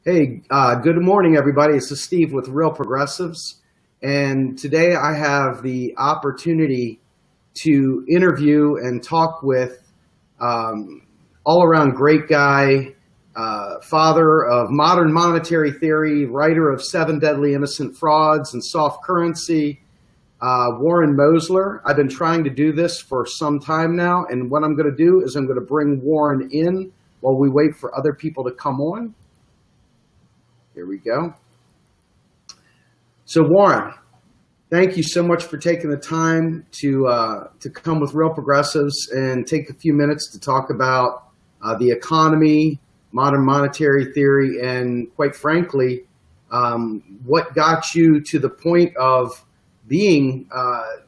Hey, good morning, everybody. This is Steve with Real Progressives. And today I have the opportunity to interview and talk with all-around great guy, father of modern monetary theory, writer of Seven Deadly Innocent Frauds and Soft Currency, Warren Mosler. I've been trying to do this for some time now, and what I'm going to do is I'm going to bring Warren in while we wait for other people to come on. Here we go. So Warren, thank you so much for taking the time to come with Real Progressives and take a few minutes to talk about the economy, modern monetary theory, and quite frankly, what got you to the point of being,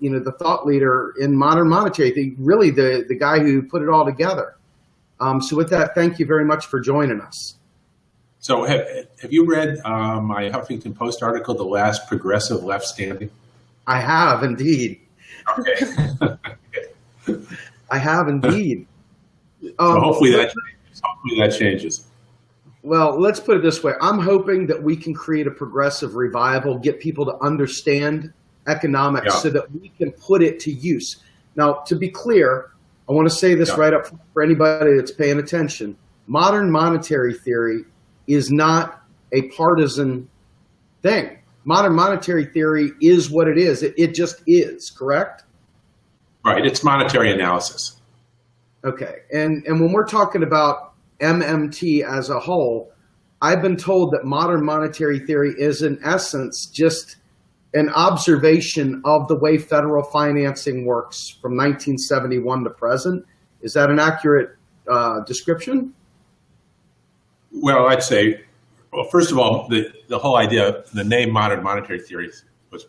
the thought leader in modern monetary theory, really the guy who put it all together. So with that, thank you very much for joining us. So have you read my Huffington Post article, The Last Progressive Left Standing? I have indeed. Okay. I have indeed. So hopefully that changes. Well, let's put it this way. I'm hoping that we can create a progressive revival, get people to understand economics so that we can put it to use. Now, to be clear, I want to say this right up front for anybody that's paying attention. Modern monetary theory is not a partisan thing. Modern monetary theory is what it is. It just is, correct? Right, it's monetary analysis. Okay, and when we're talking about MMT as a whole, I've been told that modern monetary theory is in essence just an observation of the way federal financing works from 1971 to present. Is that an accurate description? Well, I'd say, first of all, the whole idea, the name modern monetary theory was,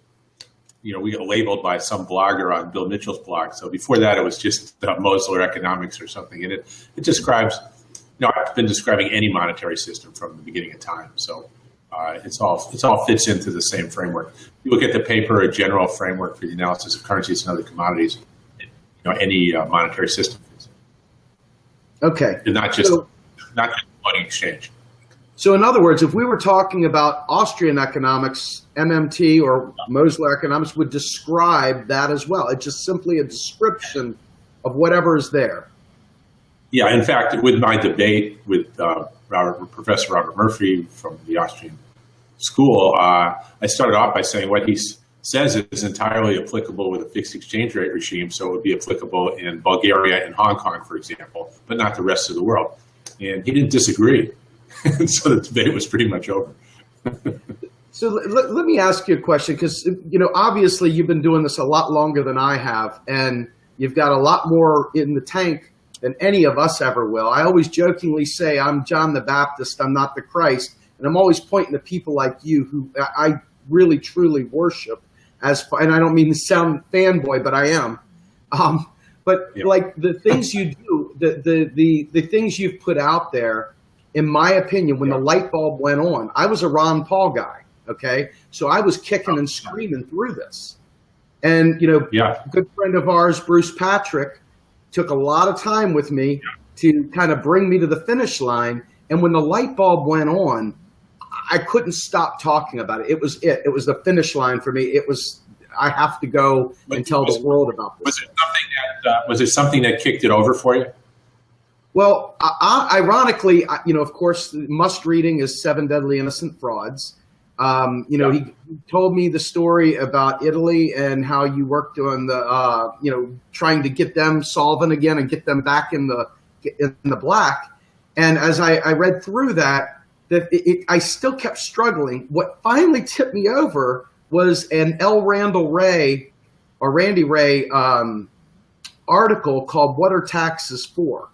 we got labeled by some blogger on Bill Mitchell's blog. So before that, it was just Mosler economics or something. And it describes, I've been describing any monetary system from the beginning of time. So it's all fits into the same framework. You look at the paper, a general framework for the analysis of currencies and other commodities, any monetary system fits. Okay. And not just money exchange. So in other words, if we were talking about Austrian economics, MMT or Mosler economics would describe that as well. It's just simply a description of whatever is there. Yeah, in fact, with my debate with Professor Robert Murphy from the Austrian school, I started off by saying what he says is entirely applicable with a fixed exchange rate regime, so it would be applicable in Bulgaria and Hong Kong, for example, but not the rest of the world. And he didn't disagree. So the debate was pretty much over. So let me ask you a question, because, obviously you've been doing this a lot longer than I have, and you've got a lot more in the tank than any of us ever will. I always jokingly say I'm John the Baptist, I'm not the Christ, and I'm always pointing to people like you who I really, truly worship, and I don't mean to sound fanboy, but I am. Like the things you do, the things you've put out there, in my opinion, when the light bulb went on, I was a Ron Paul guy, okay? So I was kicking and screaming through this. And, a good friend of ours, Bruce Patrick, took a lot of time with me to kind of bring me to the finish line. And when the light bulb went on, I couldn't stop talking about it. It was the finish line for me. I have to go and tell the world about this. Was it something that kicked it over for you? Well, ironically, of course, must reading is Seven Deadly Innocent Frauds. He told me the story about Italy and how you worked on the, trying to get them solvent again and get them back in the black. And as I read through that, I still kept struggling. What finally tipped me over was an Randy Wray article called "What Are Taxes For?"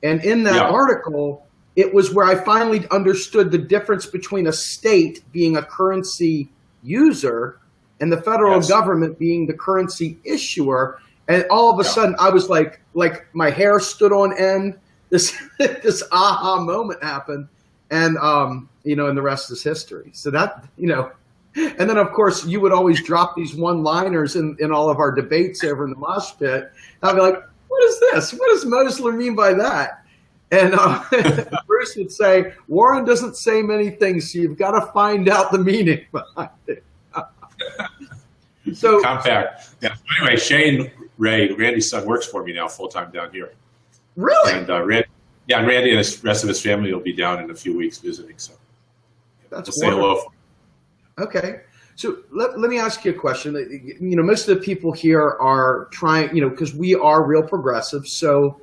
And in that article, it was where I finally understood the difference between a state being a currency user and the federal government being the currency issuer. And all of a sudden, I was like my hair stood on end. This aha moment happened, and and the rest is history. So that and then of course you would always drop these one-liners in all of our debates over in the mosh pit. I'd be like, what is this? What does Mosler mean by that? And Bruce would say, Warren doesn't say many things, so you've got to find out the meaning behind it. So compact. Yeah. Anyway, Shane Wray, Randy's son, works for me now full time down here. Really? And Randy and the rest of his family will be down in a few weeks visiting. So that's we'll say hello. Okay. So let me ask you a question. Most of the people here are trying, because we are real progressives. So,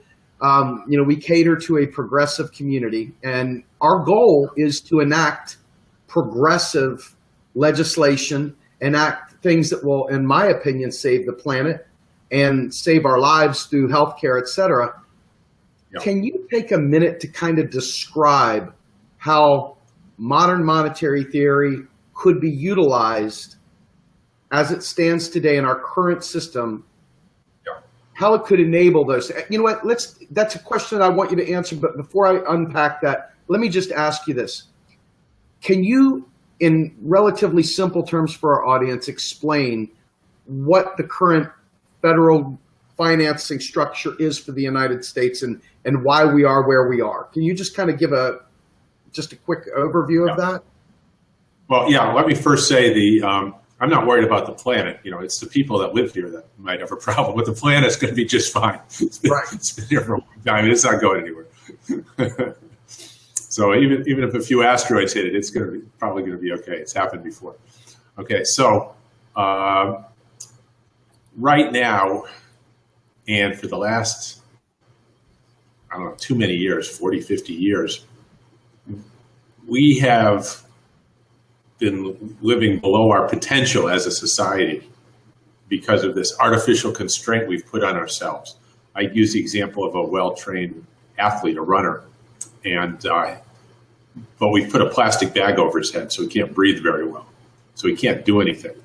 we cater to a progressive community, and our goal is to enact progressive legislation, enact things that will, in my opinion, save the planet and save our lives through healthcare, et cetera. Yeah. Can you take a minute to kind of describe how modern monetary theory could be utilized as it stands today in our current system, how it could enable those? You know what, that's a question I want you to answer, but before I unpack that, let me just ask you this. Can you, in relatively simple terms for our audience, explain what the current federal financing structure is for the United States and why we are where we are? Can you just kind of give just a quick overview of that? Well, yeah, let me first say I'm not worried about the planet. It's the people that live here that might have a problem. But the planet's going to be just fine. It's been here for a long time. It's not going anywhere. So even if a few asteroids hit it, it's probably going to be okay. It's happened before. Okay, so right now, and for the last, I don't know, too many years, 40, 50 years, we have been living below our potential as a society because of this artificial constraint we've put on ourselves. I use the example of a well-trained athlete, a runner, but we've put a plastic bag over his head so he can't breathe very well, so he can't do anything.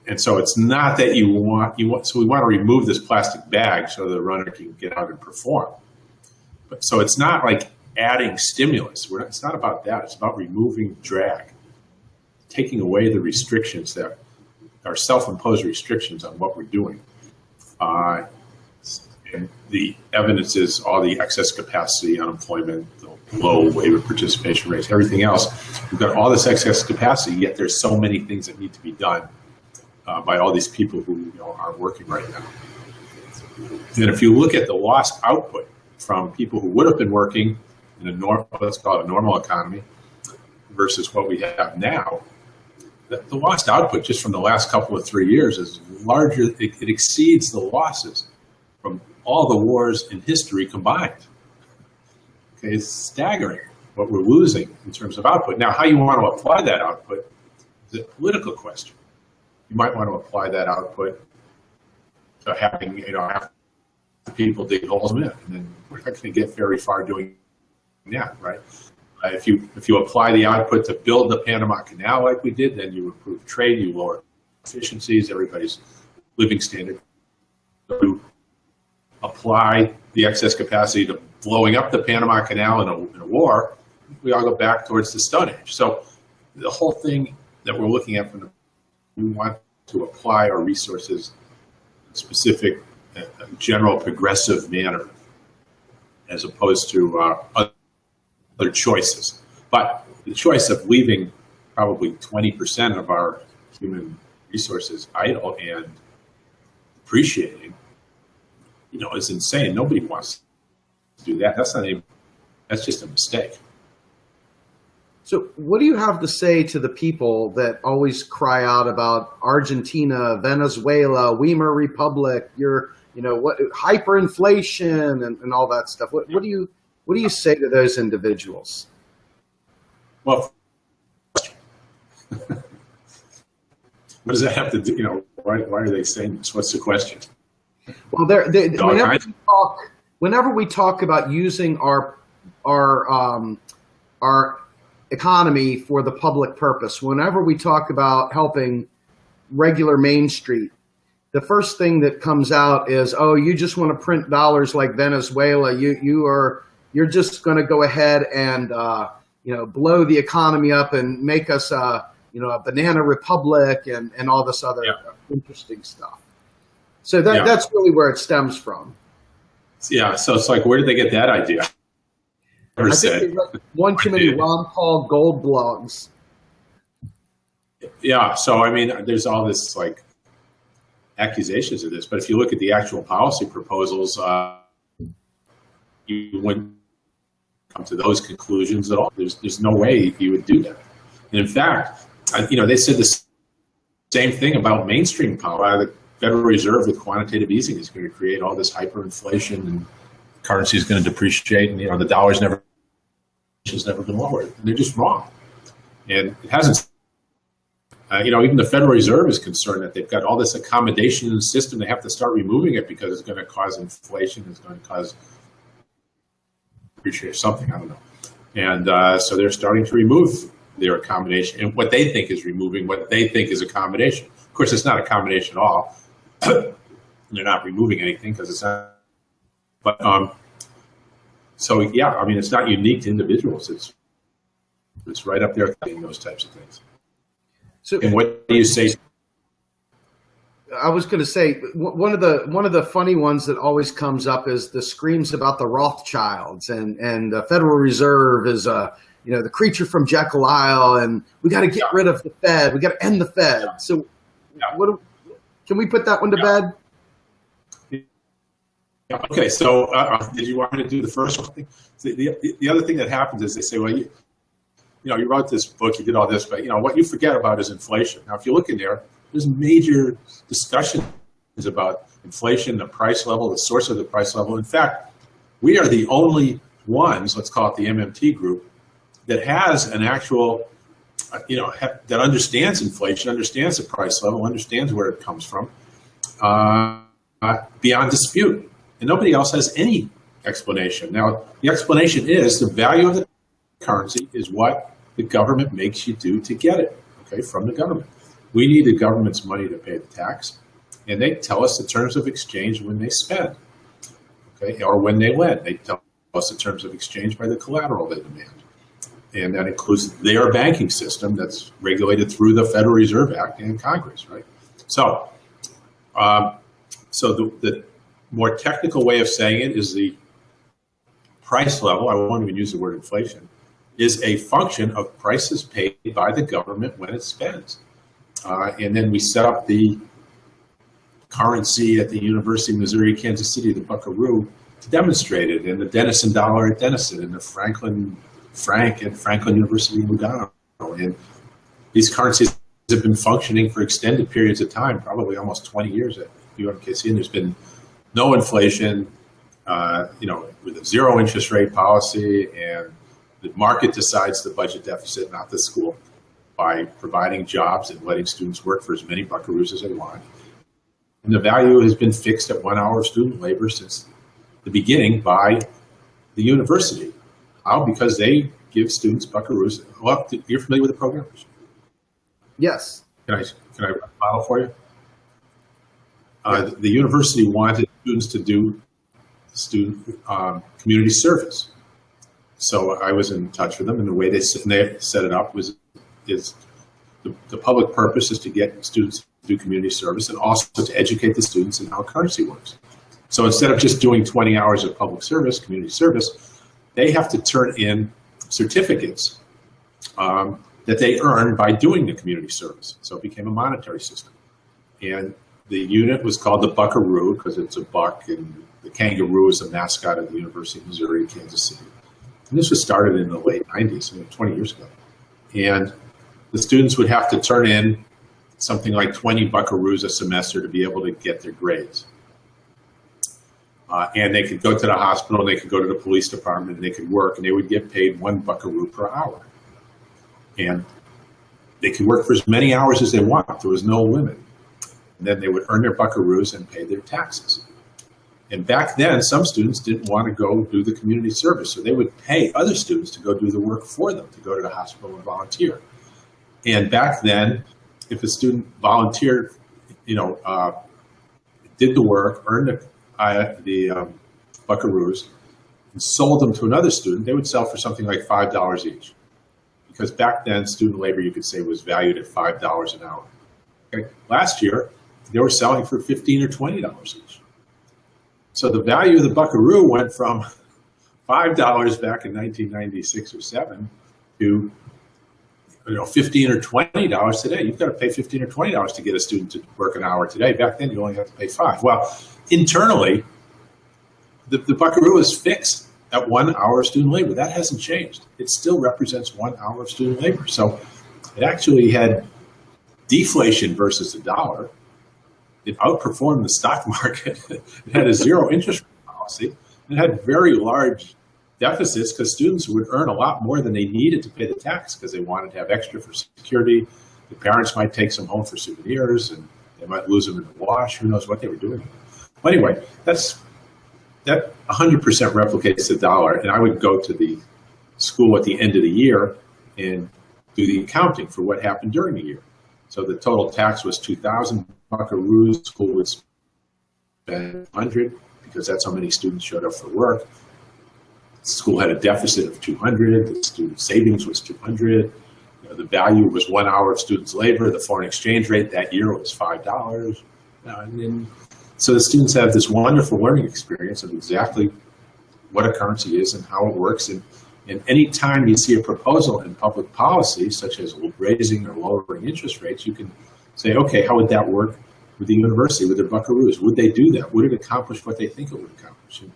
And so it's not that so we want to remove this plastic bag so the runner can get out and perform. But so it's not like adding stimulus. It's not about that. It's about removing drag, taking away the restrictions that are self-imposed restrictions on what we're doing. And the evidence is all the excess capacity, unemployment, the low labor participation rates, everything else. We've got all this excess capacity, yet there's so many things that need to be done by all these people who aren't working right now. And if you look at the lost output from people who would have been working in let's call it a normal economy versus what we have now, the lost output just from the last couple of 3 years is larger. It exceeds the losses from all the wars in history combined. Okay, it's staggering what we're losing in terms of output. Now, how you want to apply that output is a political question. You might want to apply that output to having, have the people dig holes in it, and then we're not going to get very far doing that, right? If you apply the output to build the Panama Canal like we did, then you improve trade, you lower efficiencies, everybody's living standard. So you apply the excess capacity to blowing up the Panama Canal in a war, we all go back towards the Stone Age. So the whole thing that we're looking at we want to apply our resources in a specific, general progressive manner, as opposed to other choices. But the choice of leaving probably 20% of our human resources idle and depreciating, is insane. Nobody wants to do that. That's just a mistake. So what do you have to say to the people that always cry out about Argentina, Venezuela, Weimar Republic, hyperinflation and all that stuff? What do you say to those individuals? Well, what does that have to do? Why are they saying this? What's the question? Well, whenever we talk about using our economy for the public purpose, whenever we talk about helping regular Main Street, the first thing that comes out is, oh, you just want to print dollars like Venezuela. You're just going to go ahead and blow the economy up and make us a banana republic and all this other interesting stuff. So that's really where it stems from. Yeah. So it's like, where did they get that idea? ever I think they said. read one too many Ron Paul Gold blogs. Yeah, so I mean, there's all this like accusations of this, but if you look at the actual policy proposals, you wouldn't come to those conclusions at all. There's no way you would do that. And in fact, they said the same thing about mainstream policy. The Federal Reserve with quantitative easing is going to create all this hyperinflation, and currency is going to depreciate, and the dollar's never been lowered. And they're just wrong, and it hasn't. Even the Federal Reserve is concerned that they've got all this accommodation in the system. They have to start removing it because it's going to cause inflation. It's going to cause depreciation, something, I don't know. And so they're starting to remove their accommodation and what they think is removing what they think is accommodation. Of course, it's not accommodation at all. They're not removing anything because it's not. But so yeah, I mean, it's not unique to individuals. It's right up there in those types of things. So, and what do you say? I was going to say one of the funny ones that always comes up is the screams about the Rothschilds and the Federal Reserve is the creature from Jekyll Isle, and we got to get rid of the Fed. We got to end the Fed. Yeah. So, can we put that one to bed? Yeah. Okay. So, did you want me to do the first one? The other thing that happens is they say, well, you wrote this book, you did all this, but what you forget about is inflation. Now, if you look in there's major discussions about inflation, the price level, the source of the price level. In fact, we are the only ones, let's call it the MMT group, that has an actual, that understands inflation, understands the price level, understands where it comes from, beyond dispute. And nobody else has any explanation. Now, the explanation is the value of the currency is what the government makes you do to get it, okay, from the government. We need the government's money to pay the tax, and they tell us the terms of exchange when they spend, okay, or when they lend. They tell us the terms of exchange by the collateral they demand. And that includes their banking system that's regulated through the Federal Reserve Act and Congress, right? So, the more technical way of saying it is the price level, I won't even use the word inflation, is a function of prices paid by the government when it spends. And then we set up the currency at the University of Missouri, Kansas City, the buckaroo, to demonstrate it, and the Denison dollar at Denison, and the Franklin franc at Franklin University in Lugano. And these currencies have been functioning for extended periods of time, probably almost 20 years at UMKC, and there's been no inflation, with a zero interest rate policy, and the market decides the budget deficit, not the school, by providing jobs and letting students work for as many buckaroos as they want. And the value has been fixed at 1 hour of student labor since the beginning by the university. How? Because they give students buckaroos. Well, you're familiar with the program? Yes. Can I model for you? The university wanted students to do community service. So I was in touch with them, and the way they set it up is the public purpose is to get students to do community service and also to educate the students in how currency works. So instead of just doing 20 hours of public service, community service, they have to turn in certificates that they earn by doing the community service. So it became a monetary system. And the unit was called the buckaroo because it's a buck, and the kangaroo is the mascot of the University of Missouri, Kansas City. And this was started in the late 90s, 20 years ago. And the students would have to turn in something like 20 buckaroos a semester to be able to get their grades. And they could go to the hospital, and they could go to the police department, and they could work, and they would get paid 1 buckaroo per hour. And they could work for as many hours as they want. There was no limit. And then they would earn their buckaroos and pay their taxes. And back then, some students didn't want to go do the community service, so they would pay other students to go do the work for them, to go to the hospital and volunteer. And back then, if a student volunteered, did the work, earned the buckaroos, and sold them to another student, they would sell for something like $5 each. Because back then, student labor, you could say, was valued at $5 an hour. Okay. Last year, they were selling for $15 or $20 each. So the value of the buckaroo went from $5 back in 1996 or 7 to $15 or $20 today. You've got to pay $15 or $20 to get a student to work an hour today. Back then, you only have to pay $5. Well, internally, the buckaroo is fixed at 1 hour of student labor. That hasn't changed. It still represents 1 hour of student labor. So it actually had deflation versus the dollar. It outperformed the stock market. It had a zero interest rate policy. It had very large deficits because students would earn a lot more than they needed to pay the tax because they wanted to have extra for security. The parents might take some home for souvenirs, and they might lose them in the wash. Who knows what they were doing? Well, anyway, that 100% replicates the dollar, and I would go to the school at the end of the year and do the accounting for what happened during the year. So the total tax was 2,000 buckaroos. School would spend 100 because that's how many students showed up for work. The school had a deficit of 200. The student savings was 200. The value was 1 hour of students' labor. The foreign exchange rate that year was $5. So the students have this wonderful learning experience of exactly what a currency is and how it works. And any time you see a proposal in public policy, such as raising or lowering interest rates, you can say, okay, how would that work with the university, with their buckaroos? Would they do that? Would it accomplish what they think it would accomplish? And,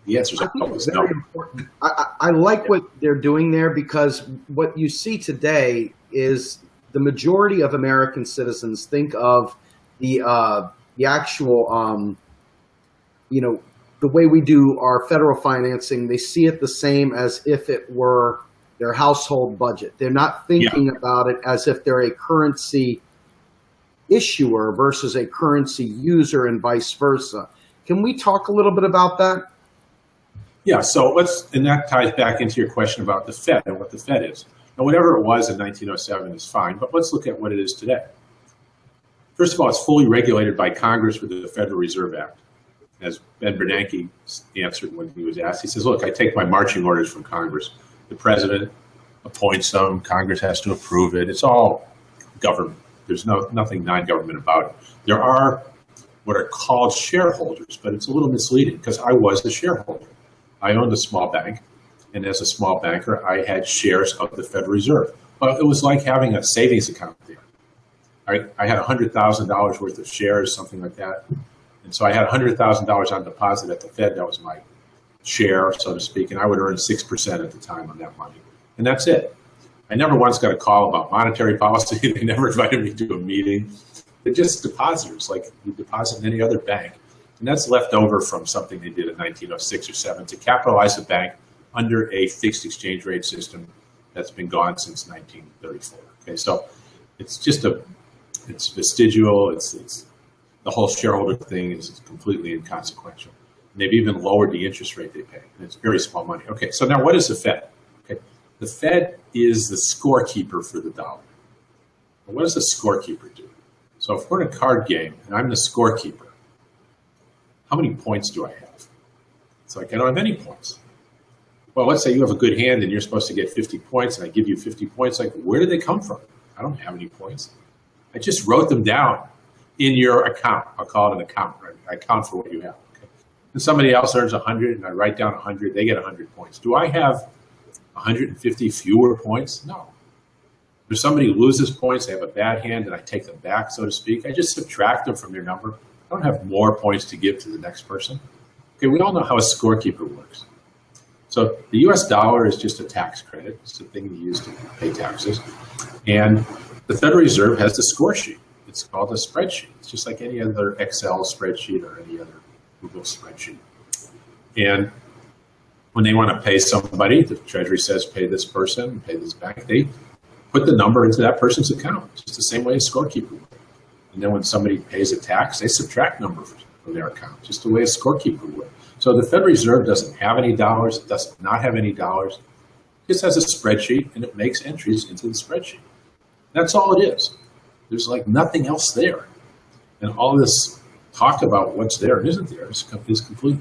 the answer is always no. Important. I like what they're doing there because what you see today is the majority of American citizens think of the actual, the way we do our federal financing. They see it the same as if it were their household budget. They're not thinking about it as if they're a currency issuer versus a currency user and vice versa. Can we talk a little bit about that? Yeah, so and that ties back into your question about the Fed and what the Fed is. Now, whatever it was in 1907 is fine, but let's look at what it is today. First of all, it's fully regulated by Congress with the Federal Reserve Act. As Ben Bernanke answered when he was asked, he says, look, I take my marching orders from Congress. The president appoints them, Congress has to approve it. It's all government. There's nothing non-government about it. There are what are called shareholders, but it's a little misleading because I was a shareholder. I owned a small bank, and as a small banker, I had shares of the Federal Reserve. Well, it was like having a savings account there. I had $100,000 worth of shares, something like that. And so I had $100,000 on deposit at the Fed. That was my share, so to speak, and I would earn 6% at the time on that money. And that's it. I never once got a call about monetary policy. They never invited me to a meeting. They're just depositors, like you deposit in any other bank. And that's left over from something they did in 1906 or 7 to capitalize the bank under a fixed exchange rate system that's been gone since 1934. Okay, so it's just it's vestigial. It's the whole shareholder thing is completely inconsequential. And they've even lowered the interest rate they pay. And it's very small money. Okay, so now what is the Fed? Okay, the Fed is the scorekeeper for the dollar. Well, what does the scorekeeper do? So if we're in a card game and I'm the scorekeeper, how many points do I have? It's like, I don't have any points. Well, let's say you have a good hand and you're supposed to get 50 points and I give you 50 points. Like, where did they come from? I don't have any points. I just wrote them down in your account. I'll call it an account, right? I account for what you have. Okay? And somebody else earns 100 and I write down 100, they get 100 points. Do I have 150 fewer points? No. If somebody loses points, they have a bad hand and I take them back, so to speak, I just subtract them from their number. I don't have more points to give to the next person. Okay, we all know how a scorekeeper works. So the US dollar is just a tax credit. It's a thing you use to pay taxes. And the Federal Reserve has the score sheet. It's called a spreadsheet. It's just like any other Excel spreadsheet or any other Google spreadsheet. And when they want to pay somebody, the Treasury says pay this person, pay this bank, they put the number into that person's account, just the same way a scorekeeper would. And then when somebody pays a tax, they subtract numbers from their account, just the way a scorekeeper would. So the Federal Reserve doesn't have any dollars, it does not have any dollars. It just has a spreadsheet and it makes entries into the spreadsheet. That's all it is. There's like nothing else there. And all this talk about what's there and isn't there is complete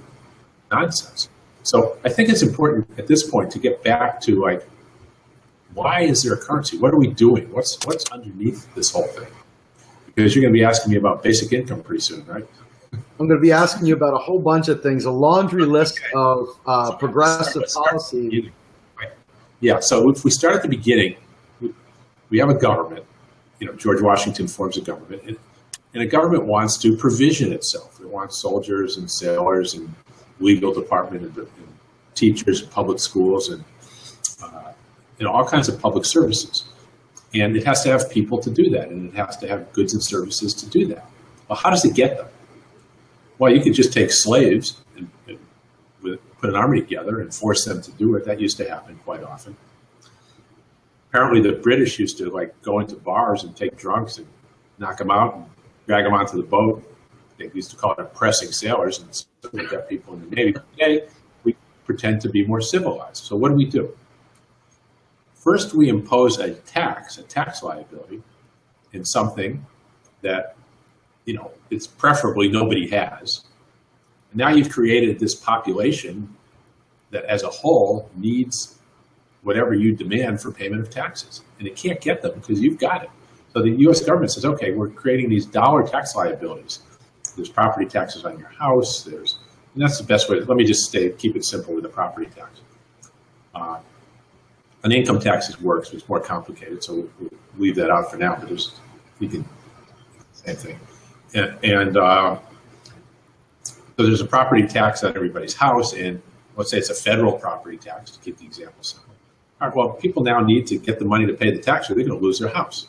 nonsense. So I think it's important at this point to get back to like, why is there a currency? What are we doing? What's underneath this whole thing? Because you're going to be asking me about basic income pretty soon, right? I'm going to be asking you about a whole bunch of things, a laundry list of progressive policy. Yeah, so if we start at the beginning, we have a government. George Washington forms a government, and a government wants to provision itself. It wants soldiers and sailors and legal department and teachers, public schools, and all kinds of public services. And it has to have people to do that, and it has to have goods and services to do that. Well, how does it get them? Well, you could just take slaves and put an army together and force them to do it. That used to happen quite often. Apparently, the British used to go into bars and take drunks and knock them out and drag them onto the boat. They used to call it oppressing sailors, and so they got people in the Navy. Today, we pretend to be more civilized. So what do? First, we impose a tax liability in something that, it's preferably nobody has. And now you've created this population that as a whole needs whatever you demand for payment of taxes. And it can't get them because you've got it. So the U.S. government says, okay, we're creating these dollar tax liabilities. There's property taxes on your house. And that's the best way. Let me just keep it simple with the property tax. An income tax works, but it's more complicated, so we'll leave that out for now. But same thing. So there's a property tax on everybody's house, and let's say it's a federal property tax, to keep the example simple. All right, well, people now need to get the money to pay the tax, or they're going to lose their house.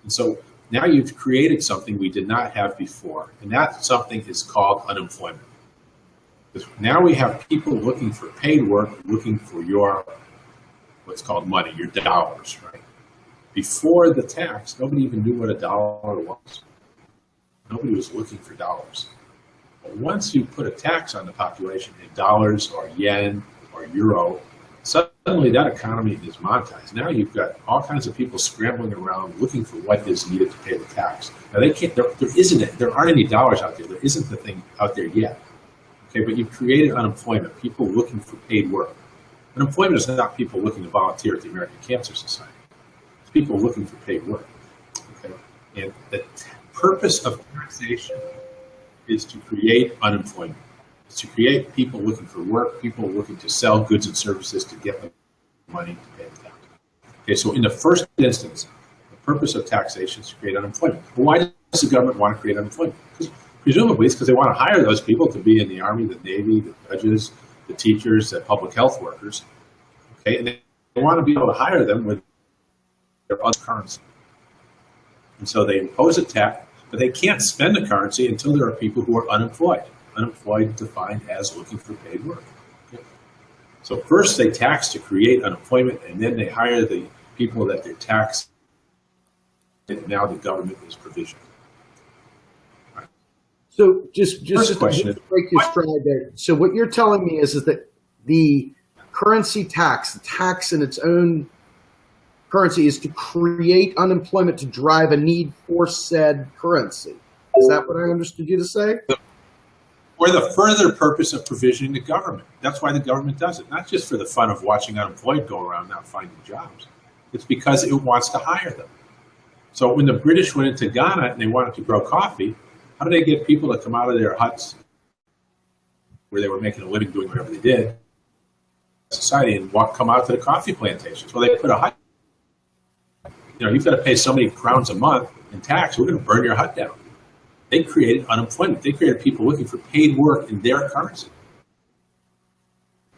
And so now you've created something we did not have before, and that something is called unemployment. Because now we have people looking for paid work, looking for your what's called money, your dollars, right? Before the tax, nobody even knew what a dollar was. Nobody was looking for dollars. But once you put a tax on the population in dollars or yen or euro, suddenly that economy is monetized. Now you've got all kinds of people scrambling around looking for what is needed to pay the tax. Now they can't. There aren't any dollars out there. There isn't the thing out there yet. Okay, but you've created unemployment. People looking for paid work. Unemployment is not people looking to volunteer at the American Cancer Society. It's people looking for paid work. Okay, and the purpose of taxation is to create unemployment. It's to create people looking for work, people looking to sell goods and services to get the money to pay the tax. Okay, so in the first instance, the purpose of taxation is to create unemployment. Well, why does the government want to create unemployment? Presumably it's because they want to hire those people to be in the Army, the Navy, the judges, the teachers, the public health workers. Okay, and they want to be able to hire them with their other currency. And so they impose a tax, but they can't spend the currency until there are people who are unemployed. Unemployed defined as looking for paid work. Okay. So first they tax to create unemployment, and then they hire the people that they're taxed, and now the government is provisioned. So just to break your stride there. So what you're telling me is that the currency tax, the tax in its own currency, is to create unemployment to drive a need for said currency. Is that what I understood you to say? For the further purpose of provisioning the government. That's why the government does it. Not just for the fun of watching unemployed go around not finding jobs. It's because it wants to hire them. So when the British went into Ghana and they wanted to grow coffee, how do they get people to come out of their huts where they were making a living doing whatever they did, society, and come out to the coffee plantations? Well, they put a hut. You've got to pay so many crowns a month in tax. We're going to burn your hut down. They created unemployment. They created people looking for paid work in their currency.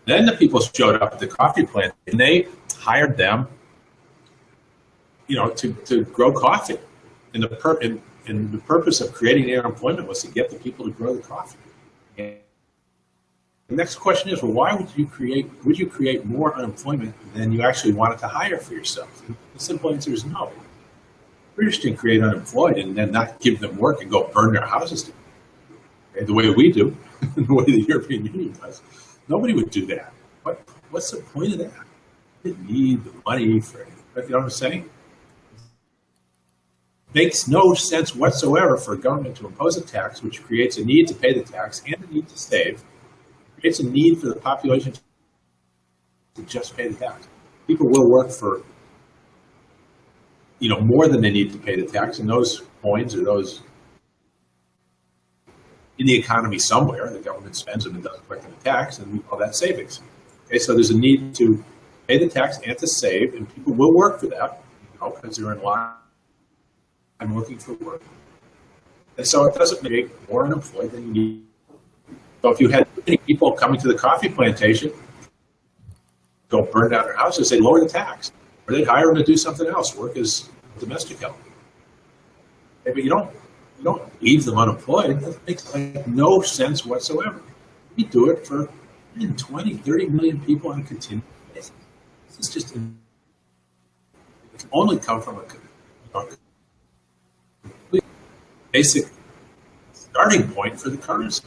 Then the people showed up at the coffee plant and they hired them, to grow coffee. And the purpose of creating the unemployment was to get the people to grow the coffee. And the next question is, well, why would you create more unemployment than you actually wanted to hire for yourself? And the simple answer is no. British didn't create unemployed and then not give them work and go burn their houses down. Okay, the way we do, the way the European Union does. Nobody would do that. What's the point of that? They didn't need the money for anything. You know what I'm saying? Makes no sense whatsoever for a government to impose a tax which creates a need to pay the tax and a need to save, creates a need for the population to just pay the tax. People will work for more than they need to pay the tax, and those coins or those in the economy somewhere. The government spends them and doesn't collect the tax, and we call that savings. Okay, so there's a need to pay the tax and to save, and people will work for that, because they're in line and looking for work. And so it doesn't make more unemployed than you need. So if you had many people coming to the coffee plantation, go burn down their houses, they lower the tax, or they'd hire them to do something else, work as domestic help. Okay, but you don't leave them unemployed. That makes no sense whatsoever. We do it for 20, 30 million people on a continuous basis. This is just, it can only come from a complete basic starting point for the currency.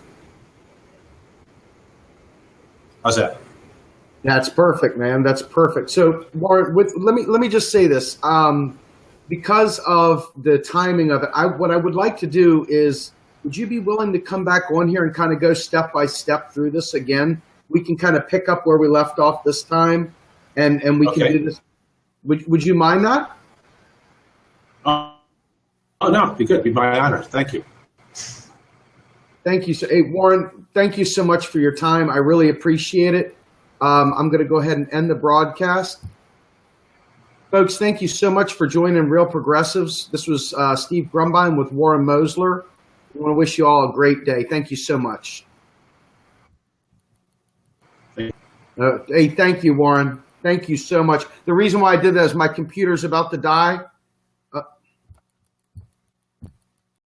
How's that? That's perfect, man. That's perfect. So, Warren, let me just say this. Because of the timing of it, what I would like to do is, would you be willing to come back on here and kind of go step by step through this again? We can kind of pick up where we left off this time, and we can do this. Would you mind that? Oh no, be good. Be my honor. Thank you. Thank you. So, hey, Warren, thank you so much for your time. I really appreciate it. I'm going to go ahead and end the broadcast. Folks, thank you so much for joining Real Progressives. This was Steve Grumbine with Warren Mosler. I want to wish you all a great day. Thank you so much. Hey, thank you, Warren. Thank you so much. The reason why I did that is my computer's about to die.